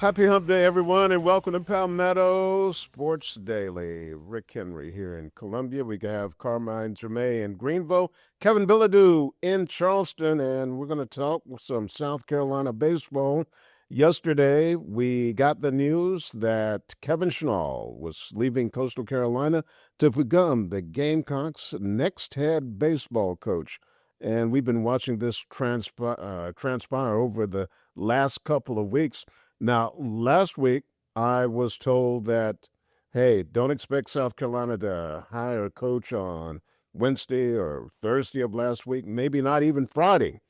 Happy Hump Day, everyone, and welcome to Palmetto Sports Daily. Rick Henry here in Columbia. We have Carmine Germain in Greenville, Kevin Bilodeau in Charleston, and we're going to talk some South Carolina baseball. Yesterday, we got the news that Kevin Schnall was leaving Coastal Carolina to become the Gamecocks' next head baseball coach. And we've been watching this transpire over the last couple of weeks. Now, last week, I was told that, hey, don't expect South Carolina to hire a coach on Wednesday or Thursday of last week, maybe not even Friday,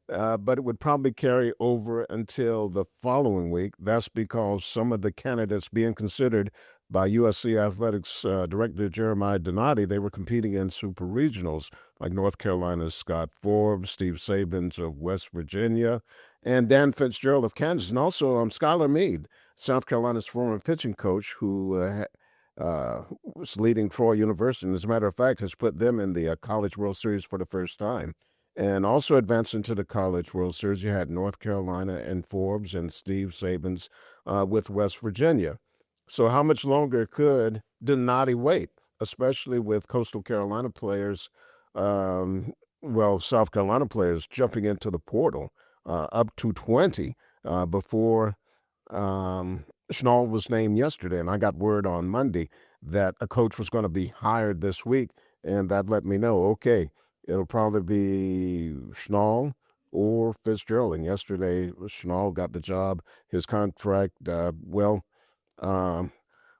but it would probably carry over until the following week. That's because some of the candidates being considered by USC Athletics Director Jeremiah Donati, they were competing in super regionals, like North Carolina's Scott Forbes, Steve Sabins of West Virginia, and Dan Fitzgerald of Kansas, and also Skylar Meade, South Carolina's former pitching coach, who was leading Troy University, and as a matter of fact, has put them in the College World Series for the first time. And also advancing to the College World Series, you had North Carolina and Forbes and Steve Sabins with West Virginia. So how much longer could Donati wait, especially with Coastal Carolina players, South Carolina players jumping into the portal up to 20 before Schnall was named yesterday. And I got word on Monday that a coach was going to be hired this week, and that let me know, okay, it'll probably be Schnall or Fitzgerald. And yesterday, Schnall got the job. His contract, we're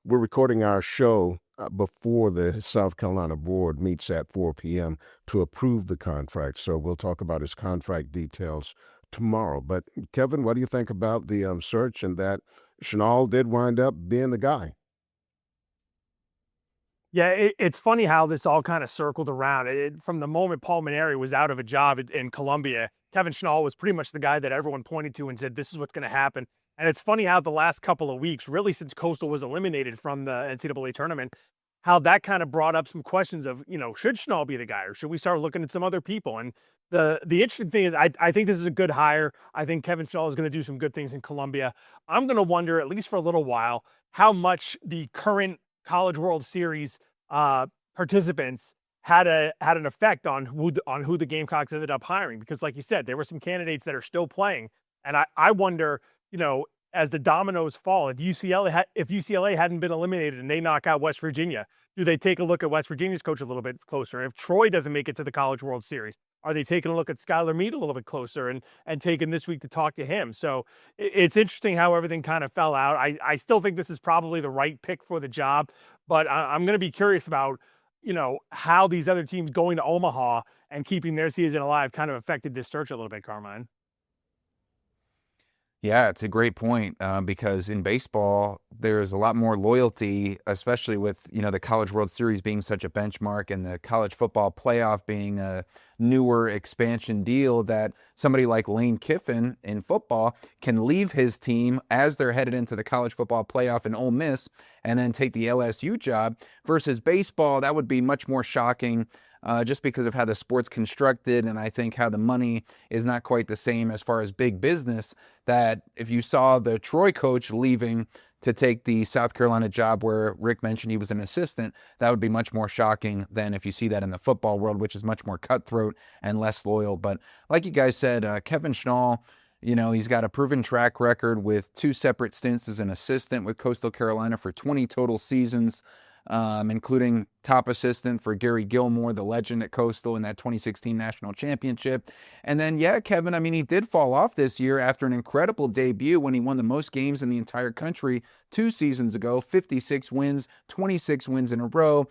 recording our show before the South Carolina board meets at 4 p.m. to approve the contract. So we'll talk about his contract details tomorrow. But Kevin, what do you think about the search and that Schnall did wind up being the guy? Yeah, it's funny how this all kind of circled around. From the moment Paul Maneri was out of a job in Columbia, Kevin Schnall was pretty much the guy that everyone pointed to and said, this is what's going to happen. And it's funny how the last couple of weeks, really since Coastal was eliminated from the NCAA tournament, how that kind of brought up some questions of, should Schnall be the guy or should we start looking at some other people? And the interesting thing is I think this is a good hire. I think Kevin Schnall is going to do some good things in Columbia. I'm going to wonder, at least for a little while, how much the current College World Series participants had an effect on who the Gamecocks ended up hiring, because like you said, there were some candidates that are still playing, and I wonder, as the dominoes fall, if UCLA hadn't been eliminated and they knock out West Virginia, do they take a look at West Virginia's coach a little bit closer? If Troy doesn't make it to the College World Series, are they taking a look at Skylar Meade a little bit closer and taking this week to talk to him? So it's interesting how everything kind of fell out. I still think this is probably the right pick for the job, but I'm going to be curious about, how these other teams going to Omaha and keeping their season alive kind of affected this search a little bit, Carmine. Yeah, it's a great point because in baseball, there's a lot more loyalty, especially with, the College World Series being such a benchmark and the college football playoff being a newer expansion deal, that somebody like Lane Kiffin in football can leave his team as they're headed into the college football playoff in Ole Miss and then take the LSU job. Versus baseball, that would be much more shocking. Just because of how the sport's constructed, and I think how the money is not quite the same as far as big business, that if you saw the Troy coach leaving to take the South Carolina job where Rick mentioned he was an assistant, that would be much more shocking than if you see that in the football world, which is much more cutthroat and less loyal. But like you guys said, Kevin Schnall, he's got a proven track record with 2 separate stints as an assistant with Coastal Carolina for 20 total seasons. Including top assistant for Gary Gilmore, the legend at Coastal, in that 2016 national championship. And then, yeah, Kevin, he did fall off this year after an incredible debut when he won the most games in the entire country 2 seasons ago, 56 wins, 26 wins in a row,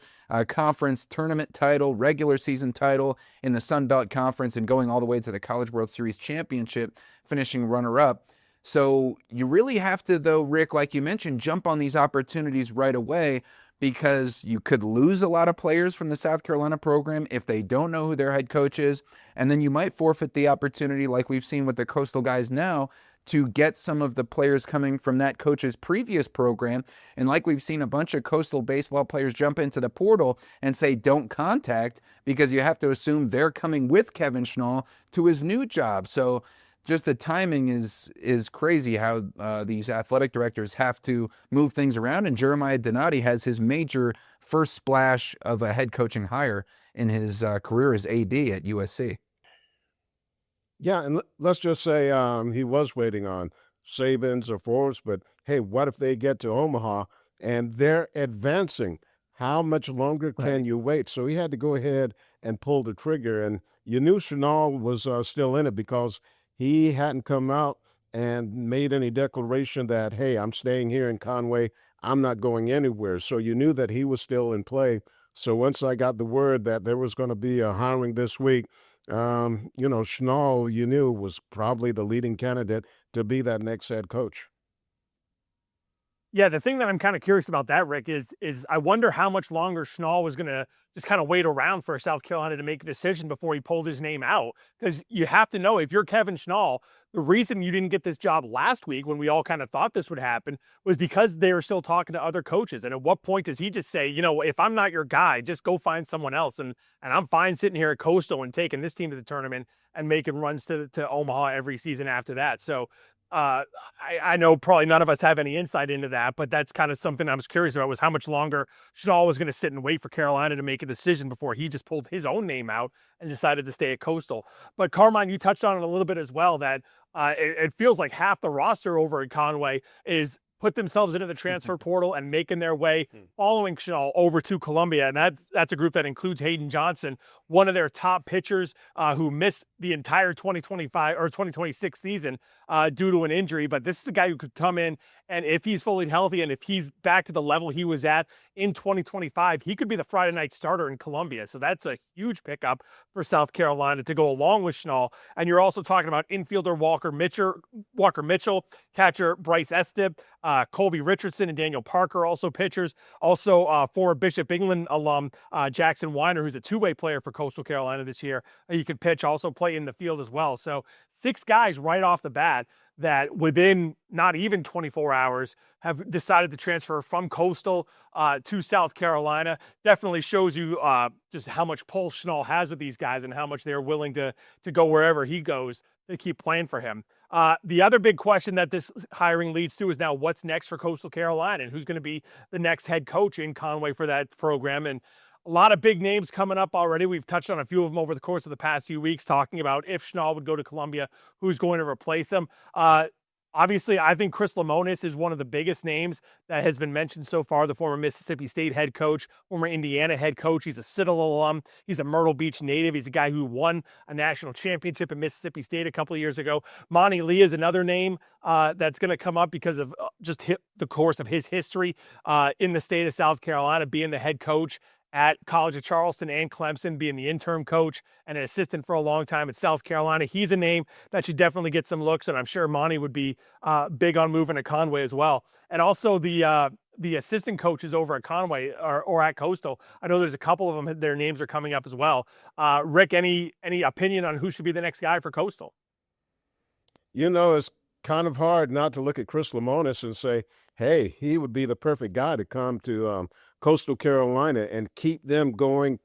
conference tournament title, regular season title in the Sun Belt Conference, and going all the way to the College World Series championship, finishing runner-up. So you really have to, though, Rick, like you mentioned, jump on these opportunities right away, because you could lose a lot of players from the South Carolina program if they don't know who their head coach is, and then you might forfeit the opportunity, like we've seen with the Coastal guys now, to get some of the players coming from that coach's previous program. And like we've seen a bunch of Coastal baseball players jump into the portal and say don't contact, because you have to assume they're coming with Kevin Schnall to his new job. So just the timing is crazy how these athletic directors have to move things around. And Jeremiah Donati has his major first splash of a head coaching hire in his career as AD at USC. Yeah, and let's just say he was waiting on Sabins or Forbes, but hey, what if they get to Omaha and they're advancing? How much longer can you wait? So he had to go ahead and pull the trigger, and you knew Schnall was still in it because he hadn't come out and made any declaration that, hey, I'm staying here in Conway, I'm not going anywhere. So you knew that he was still in play. So once I got the word that there was going to be a hiring this week, Schnall, you knew, was probably the leading candidate to be that next head coach. Yeah, the thing that I'm kind of curious about that, Rick, is I wonder how much longer Schnall was going to just kind of wait around for South Carolina to make a decision before he pulled his name out. Because you have to know, if you're Kevin Schnall, the reason you didn't get this job last week when we all kind of thought this would happen was because they were still talking to other coaches. And at what point does he just say, if I'm not your guy, just go find someone else, and I'm fine sitting here at Coastal and taking this team to the tournament and making runs to Omaha every season after that. So I know probably none of us have any insight into that, but that's kind of something I was curious about, was how much longer Schnall was going to sit and wait for Carolina to make a decision before he just pulled his own name out and decided to stay at Coastal. But Carmine, you touched on it a little bit as well, that it feels like half the roster over at Conway is put themselves into the transfer portal and making their way following Schnall over to Columbia. And that's a group that includes Hayden Johnson, one of their top pitchers who missed the entire 2025 or 2026 season due to an injury. But this is a guy who could come in, and if he's fully healthy and if he's back to the level he was at in 2025, he could be the Friday night starter in Columbia. So that's a huge pickup for South Carolina to go along with Schnall. And you're also talking about infielder Walker Mitchell, catcher Bryce Estep, Colby Richardson and Daniel Parker, also pitchers. Also, former Bishop England alum Jackson Weiner, who's a two-way player for Coastal Carolina this year. He could pitch, also play in the field as well. So 6 guys right off the bat that within not even 24 hours have decided to transfer from Coastal to South Carolina. Definitely shows you just how much pull Schnall has with these guys and how much they're willing to go wherever he goes to keep playing for him. The other big question that this hiring leads to is now what's next for Coastal Carolina and who's going to be the next head coach in Conway for that program. And a lot of big names coming up already. We've touched on a few of them over the course of the past few weeks, talking about if Schnall would go to Columbia, who's going to replace him. Obviously, I think Chris Lemonis is one of the biggest names that has been mentioned so far, the former Mississippi State head coach, former Indiana head coach. He's a Citadel alum. He's a Myrtle Beach native. He's a guy who won a national championship at Mississippi State a couple of years ago. Monty Lee is another name that's going to come up because of just the course of his history in the state of South Carolina, being the head coach at College of Charleston and Clemson, being the interim coach and an assistant for a long time at South Carolina. He's a name that should definitely get some looks, and I'm sure Monty would be big on moving to Conway as well. And also the assistant coaches over at Conway or at Coastal, I know there's a couple of them, their names are coming up as well. Rick, any opinion on who should be the next guy for Coastal? It's kind of hard not to look at Chris Lemonis and say, hey, he would be the perfect guy to come to Coastal Carolina and keep them going,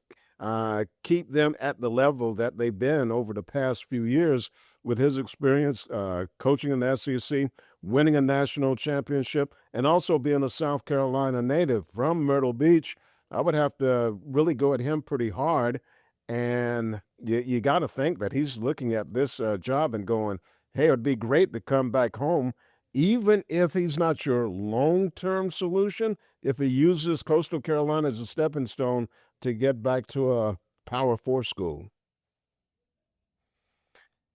keep them at the level that they've been over the past few years with his experience coaching in the SEC, winning a national championship, and also being a South Carolina native from Myrtle Beach. I would have to really go at him pretty hard. And you got to think that he's looking at this job and going, hey, it'd be great to come back home, even if he's not your long-term solution, if he uses Coastal Carolina as a stepping stone to get back to a Power 4 school.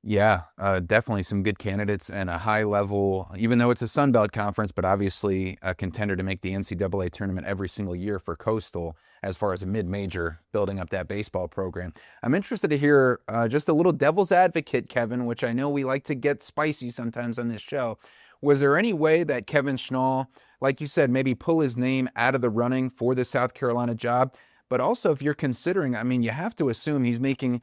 Yeah, definitely some good candidates and a high level, even though it's a Sun Belt conference, but obviously a contender to make the NCAA tournament every single year for Coastal as far as a mid-major, building up that baseball program. I'm interested to hear just a little devil's advocate, Kevin, which I know we like to get spicy sometimes on this show. Was there any way that Kevin Schnall, like you said, maybe pull his name out of the running for the South Carolina job? But also, if you're considering, I mean, you have to assume he's going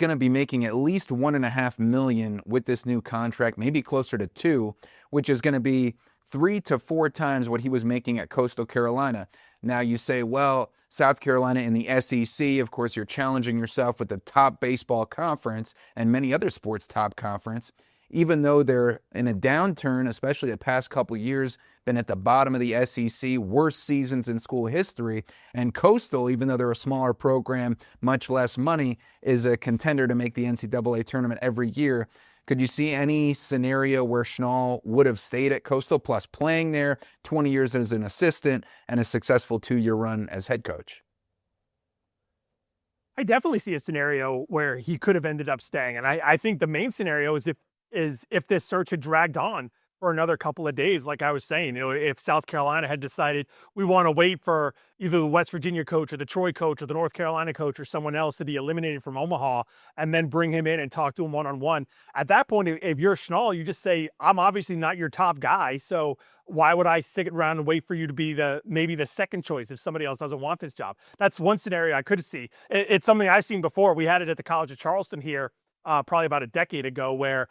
to be making at least $1.5 million with this new contract, maybe closer to $2 million, which is going to be 3 to 4 times what he was making at Coastal Carolina. Now you say, well, South Carolina in the SEC, of course, you're challenging yourself with the top baseball conference and many other sports top conference. even though they're in a downturn, especially the past couple years, been at the bottom of the SEC, worst seasons in school history. And Coastal, even though they're a smaller program, much less money, is a contender to make the NCAA tournament every year. Could you see any scenario where Schnall would have stayed at Coastal, plus playing there 20 years as an assistant and a successful 2-year run as head coach? I definitely see a scenario where he could have ended up staying. And I think the main scenario is if this search had dragged on for another couple of days, like I was saying, if South Carolina had decided we want to wait for either the West Virginia coach or the Troy coach or the North Carolina coach or someone else to be eliminated from Omaha and then bring him in and talk to him one-on-one. At that point, if you're Schnall, you just say, I'm obviously not your top guy, so why would I stick around and wait for you to be maybe the second choice if somebody else doesn't want this job? That's one scenario I could see. It's something I've seen before. We had it at the College of Charleston here probably about a decade ago, where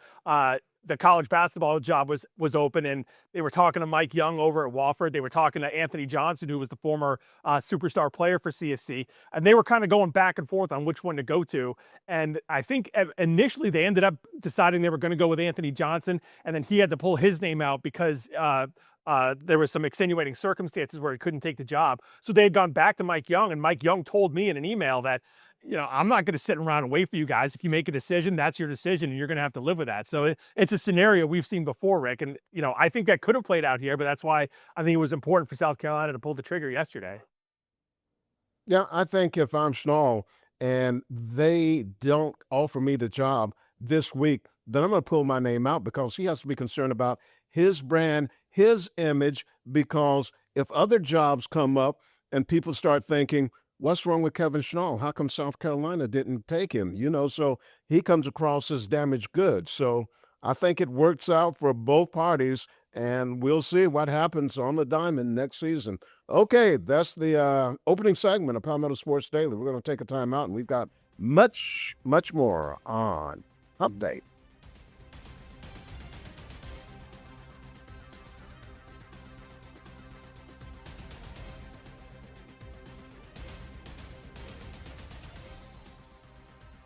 the college basketball job was open, and they were talking to Mike Young over at Wofford. They were talking to Anthony Johnson, who was the former superstar player for CFC, and they were kind of going back and forth on which one to go to. And I think initially they ended up deciding they were going to go with Anthony Johnson, and then he had to pull his name out because there was some extenuating circumstances where he couldn't take the job. So they had gone back to Mike Young, and Mike Young told me in an email that, I'm not going to sit around and wait for you guys. If you make a decision, that's your decision, and you're going to have to live with that. So it's a scenario we've seen before, Rick. And, I think that could have played out here, but that's why I think it was important for South Carolina to pull the trigger yesterday. Yeah, I think if I'm Schnall and they don't offer me the job this week, then I'm going to pull my name out, because he has to be concerned about his brand, his image, because if other jobs come up and people start thinking, what's wrong with Kevin Schnall? How come South Carolina didn't take him? So he comes across as damaged goods. So I think it works out for both parties, and we'll see what happens on the diamond next season. Okay, that's the opening segment of Palmetto Sports Daily. We're going to take a time out, and we've got much, much more on Update.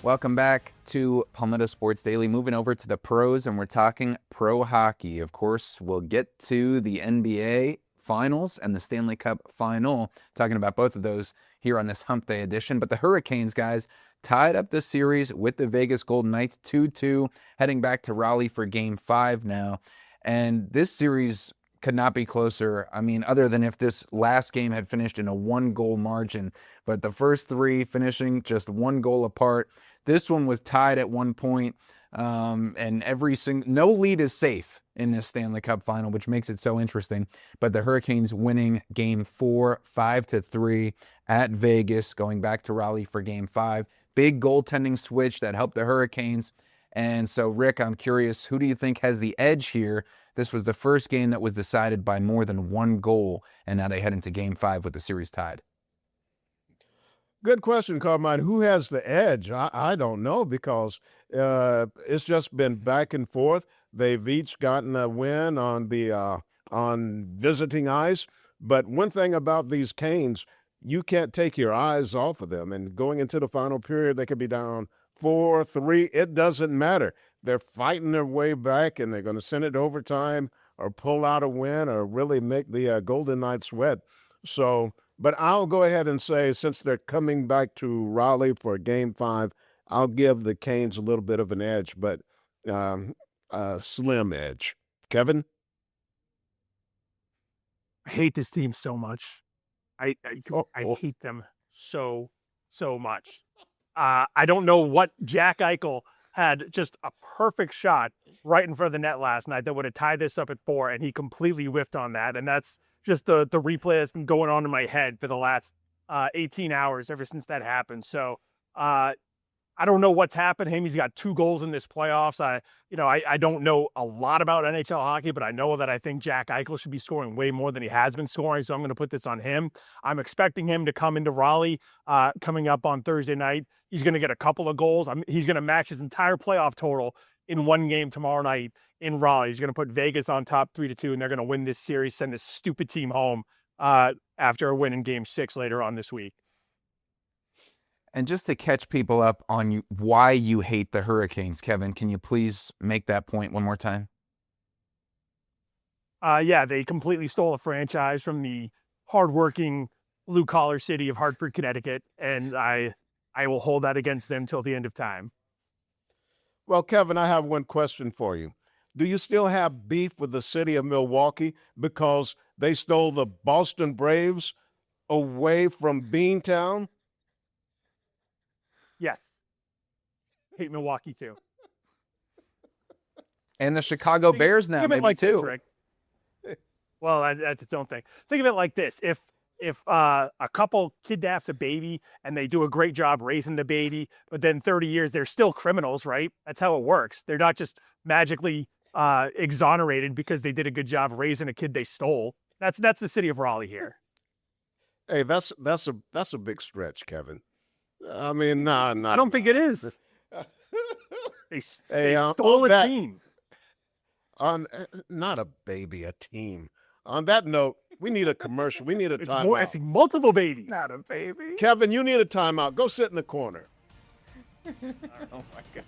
Welcome back to Palmetto Sports Daily. Moving over to the pros, and we're talking pro hockey. Of course, we'll get to the NBA Finals and the Stanley Cup Final, talking about both of those here on this Hump Day edition. But the Hurricanes, guys, tied up the series with the Vegas Golden Knights 2-2, heading back to Raleigh for Game 5 now. And this series could not be closer. I mean, other than if this last game had finished in a 1-goal margin, but the first three finishing just 1 goal apart. This one was tied at one point, and no lead is safe in this Stanley Cup Final, which makes it so interesting. But the Hurricanes winning Game 4, 5-3 at Vegas, going back to Raleigh for Game 5. Big goaltending switch that helped the Hurricanes. And so, Rick, I'm curious, who do you think has the edge here? This was the first game that was decided by more than 1 goal, and now they head into Game 5 with the series tied. Good question, Carmine. Who has the edge? I don't know, because it's just been back and forth. They've each gotten a win on visiting ice. But one thing about these Canes, you can't take your eyes off of them. And going into the final period, they could be down 4-3. It doesn't matter. They're fighting their way back, and they're going to send it to overtime or pull out a win or really make the Golden Knights sweat. So, but I'll go ahead and say, since they're coming back to Raleigh for Game 5, I'll give the Canes a little bit of an edge, but a slim edge. Kevin? I hate this team so much. I hate them so much. I don't know what Jack Eichel had just a perfect shot right in front of the net last night that would have tied this up at 4, and he completely whiffed on that. And that's just the replay that's been going on in my head for the last 18 hours ever since that happened. So I don't know what's happened to him. He's got 2 goals in this playoffs. I don't know a lot about NHL hockey, but I know that I think Jack Eichel should be scoring way more than he has been scoring, so I'm going to put this on him. I'm expecting him to come into Raleigh coming up on Thursday night. He's going to get a couple of goals. He's going to match his entire playoff total in one game tomorrow night in Raleigh. He's going to put Vegas on top 3-2, and they're going to win this series, send this stupid team home after a win in Game 6 later on this week. And just to catch people up on why you hate the Hurricanes, Kevin, can you please make that point one more time? Yeah, they completely stole a franchise from the hardworking blue collar city of Hartford, Connecticut, and I will hold that against them till the end of time. Well, Kevin, I have one question for you. Do you still have beef with the city of Milwaukee because they stole the Boston Braves away from Beantown? Yes, hate Milwaukee too. And the Chicago Bears now, Think of it maybe like this, too. Rick. Well, that's its own thing. Think of it like this: if a couple kidnaps a baby and they do a great job raising the baby, but then 30 years they're still criminals, right? That's how it works. They're not just magically exonerated because they did a good job raising a kid they stole. That's the city of Raleigh here. Hey, that's a big stretch, Kevin. I mean, nah, I don't think it is. They stole a team. Not a baby, a team. On that note, we need a commercial. We need a It's timeout. multiple babies. Not a baby. Kevin, you need a timeout. Go sit in the corner. Oh my God.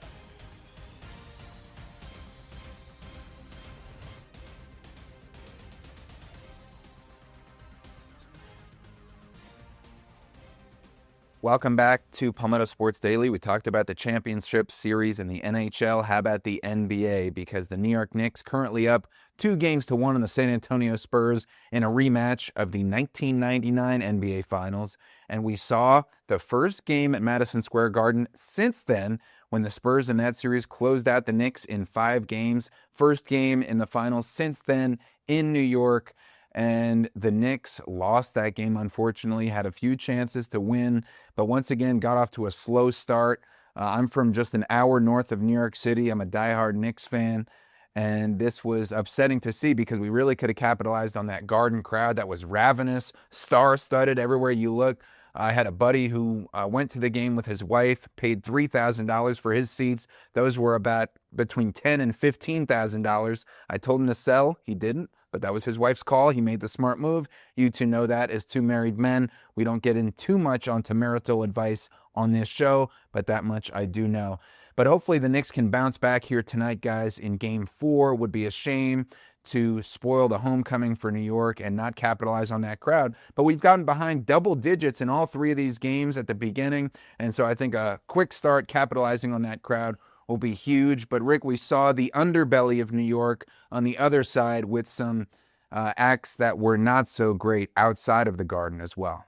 Welcome back to Palmetto Sports Daily. We talked about the championship series in the NHL. How about the NBA? Because the New York Knicks currently up 2-1 on the San Antonio Spurs in a rematch of the 1999 NBA Finals. And we saw the first game at Madison Square Garden since then, when the Spurs in that series closed out the Knicks in 5 games. First game in the finals since then in New York. And the Knicks lost that game, unfortunately, had a few chances to win, but once again got off to a slow start. I'm from just an hour north of New York City. I'm a diehard Knicks fan, and this was upsetting to see because we really could have capitalized on that Garden crowd that was ravenous, star-studded everywhere you look. I had a buddy who went to the game with his wife, paid $3,000 for his seats. Those were about between $10,000 and $15,000. I told him to sell. He didn't, but that was his wife's call. He made the smart move. You two know that as two married men. We don't get in too much onto marital advice on this show, but that much I do know. But hopefully the Knicks can bounce back here tonight, guys, in Game 4. Would be a shame to spoil the homecoming for New York and not capitalize on that crowd. But we've gotten behind double digits in all 3 of these games at the beginning, and so I think a quick start capitalizing on that crowd will be huge. But Rick, we saw the underbelly of New York on the other side with some acts that were not so great outside of the Garden as well.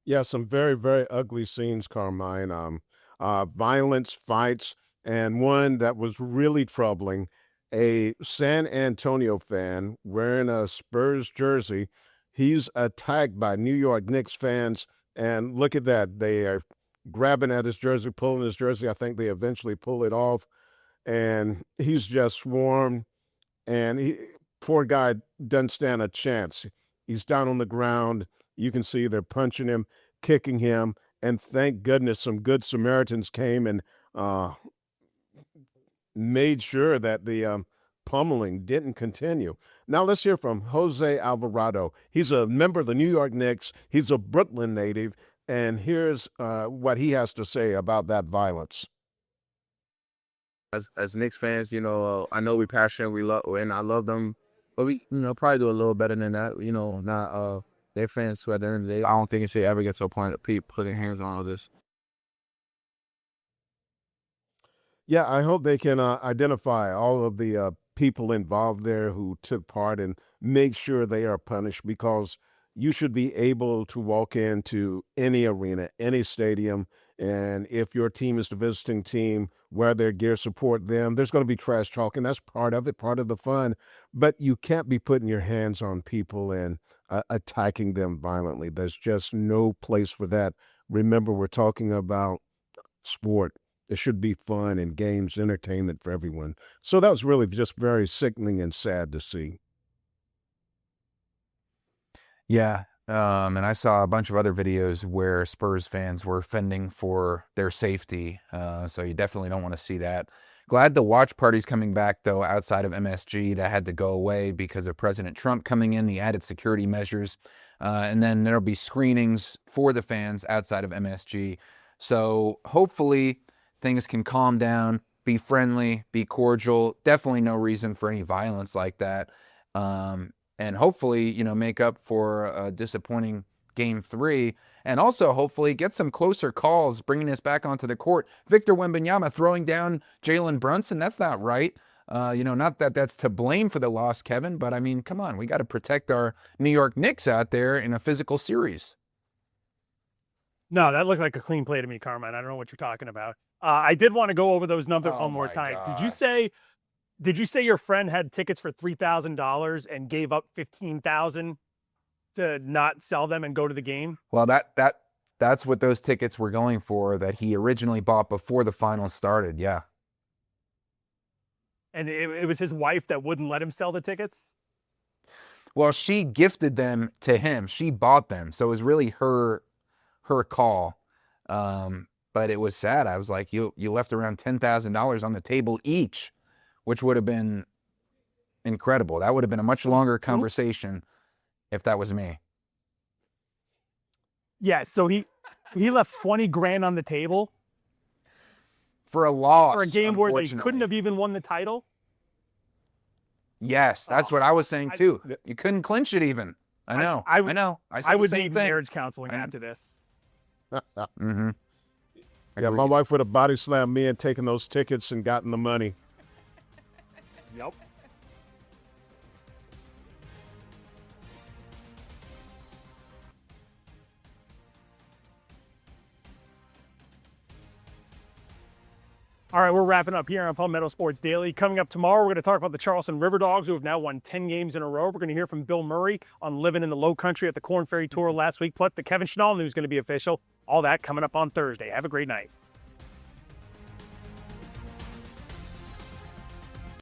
Yeah, some very, very ugly scenes, Carmine. Violence, fights, and one that was really troubling. A San Antonio fan wearing a Spurs jersey. He's attacked by New York Knicks fans, and look at that. They are grabbing at his jersey, pulling his jersey. I think they eventually pull it off, and he's just swarmed, and poor guy doesn't stand a chance. He's down on the ground. You can see they're punching him, kicking him, and thank goodness some good Samaritans came and made sure that the pummeling didn't continue. Now let's hear from Jose Alvarado. He's a member of the New York Knicks. He's a Brooklyn native, and here's what he has to say about that violence. As Knicks fans, I know we're passionate, and I love them, but we, probably do a little better than that. Not they're fans too. At the end of the day, I don't think it should ever get to a point of people putting hands on all this. Yeah, I hope they can identify all of the people involved there who took part and make sure they are punished, because you should be able to walk into any arena, any stadium, and if your team is the visiting team, wear their gear, support them. There's going to be trash talking. That's part of it, part of the fun. But you can't be putting your hands on people and attacking them violently. There's just no place for that. Remember, we're talking about sport. There should be fun and games, entertainment for everyone. So that was really just very sickening and sad to see. Yeah, and I saw a bunch of other videos where Spurs fans were fending for their safety, so you definitely don't want to see that. Glad the watch party's coming back, though, outside of MSG. That had to go away because of President Trump coming in, the added security measures, and then there'll be screenings for the fans outside of MSG. So hopefully things can calm down, be friendly, be cordial. Definitely no reason for any violence like that. And hopefully, make up for a disappointing Game 3. And also, hopefully, get some closer calls, bringing us back onto the court. Victor Wembanyama throwing down Jalen Brunson, that's not right. Not that that's to blame for the loss, Kevin, but I mean, come on, we got to protect our New York Knicks out there in a physical series. No, that looked like a clean play to me, Carmine. I don't know what you're talking about. I did want to go over those numbers one more time. God. Did you say your friend had tickets for $3,000 and gave up $15,000 to not sell them and go to the game? Well, that's what those tickets were going for that he originally bought before the finals started. Yeah. And it was his wife that wouldn't let him sell the tickets? Well, she gifted them to him. She bought them. So it was really her call. But it was sad. I was like, you left around $10,000 on the table each, which would have been incredible. That would have been a much longer conversation if that was me. Yeah, so he left 20 grand on the table For a loss. for a game where they unfortunately. couldn't have even won the title. Yes, that's what I was saying too. You couldn't clinch it even. I know. I know. I said I the would same need thing. marriage counseling after this. Mm-hmm. Yeah, my wife would have body slammed me and taken those tickets and gotten the money. Yep. All right, we're wrapping up here on Palmetto Sports Daily. Coming up tomorrow, we're going to talk about the Charleston River Dogs, who have now won 10 games in a row. We're going to hear from Bill Murray on living in the Low Country at the Corn Ferry Tour last week. Plus, the Kevin Schnall news is going to be official. All that coming up on Thursday. Have a great night.